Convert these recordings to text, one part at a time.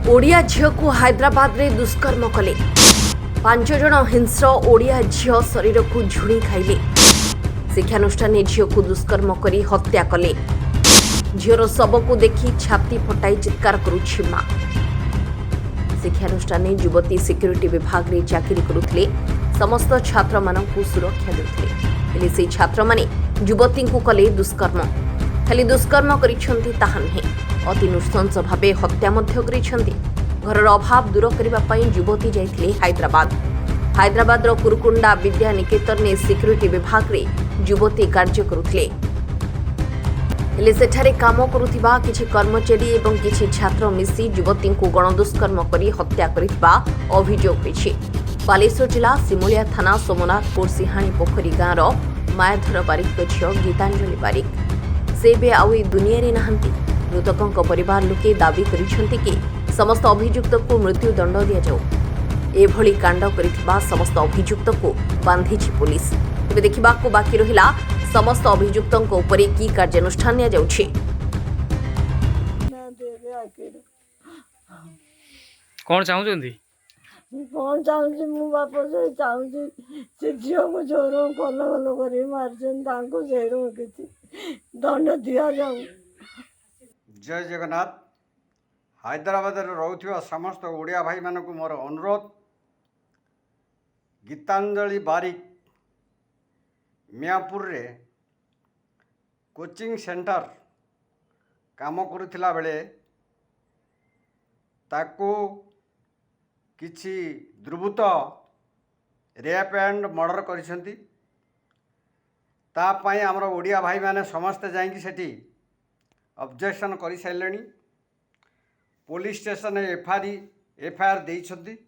ओडिया झील को हैदराबाद रे दुष्कर्म कले 5 जन हिंस्र ओडिया झील शरीर को झुणी खाइले। शिक्षानुष्ठान झील को दुष्कर्म करी हत्या कले। झीर शव को देखि छाती फटाई चित्कार करुछि मां। शिक्षानुष्ठान युवती सिक्यूरीटी विभाग रे चाकरी करुथिले। समस्त छात्र मानकु सुरक्षा देउथिले। हेले से छात्र माने युवती को कले दुष्कर्म। खाली दुष्कर्म करिसेंती ताहा नुहे, अति नृशंस भावे हत्या मध्य करिसेंती। घरर अभाव दूर करिबा पई युवती जाइथिले हैदराबादर कुरुकुंडा विद्या निकेतन ने सिक्यूरीटी विभाग रे युवती कार्य करुथिले। हेले सेठारे काम करुथिबा किछि कर्मचारी एवं किछि छात्र मिसी युवती को गणदुष्कर्म करी हत्या करिथिबा अभियोग होइछि। बालेश्वर जिला सिमुलिया थाना सोमनाथपुर सिहाणी पोखरी गाँवर मायाधर बारिक झियो गीतांजलि बारिक से बे आउ ए दुनिया रे नाहंती। मृतकों परिवार लोके दाबी करिसेंती कि समस्त अभियुक्त को मृत्यु दंड दिया जाऊ। एभली कांड करिथिबा समस्त अभियुक्त को बांधिछि पुलिस। तेबे देखिबाकू बाकी रहिला समस्त अभियुक्तों उपरे की कार्यानुष्ठान निया जाउछि। कौन चाहूଛନ୍ତି? कौन चाहूँ मो बाप से चाहूँ से झील को जोर कल कल कर मार्चन से दंड दि जाऊ। जय जगन्नाथ। हैदराबाद रोथुवा समस्त ओडिया भाई मानक मोर अनुरोध, गीतांजलि बारिक मियापुर रे कोचिंग सेंटर काम करुथिला बेले ताको किछि दुर्बृत्त रेप एंड मर्डर करिसेंती। ता पई हमर ओडिया भाई माने समस्त जाइंकी सेठी ऑब्जेक्शन करि साइलेनी। पुलिस स्टेशन एफआईआर देइछंती।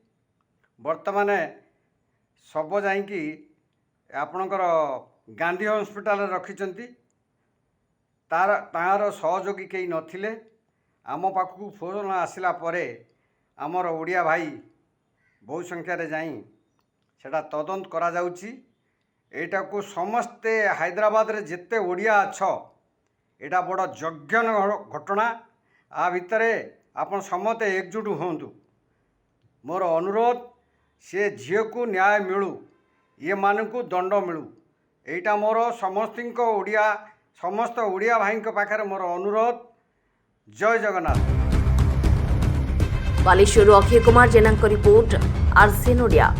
वर्तमान सब जाइंकी आपणकर गांधी हॉस्पिटल रखिछंती। तार सहयोगी केही नथिले। आम पाखु फोन आसिला परे आमर ओडिया भाई बहु संख्यार जाई सेटा तदंत करा जाउची। एटा को समस्ते हैदराबाद रे जेते ओडिया अछ एटा बड़ यज्ञ घटना। आ भितरे आपण समते एकजुट होंतु। मोर अनुरोध, से झील को न्याय मिलू, ये मानकु दंड मिलू। एटा मोर समस्त ओडिया भाई पाखरे मोर अनुरोध। जय जगन्नाथ। बालेश्वर अक्षय कुमार जेना रिपोर्ट, आरसीएन ओडिया।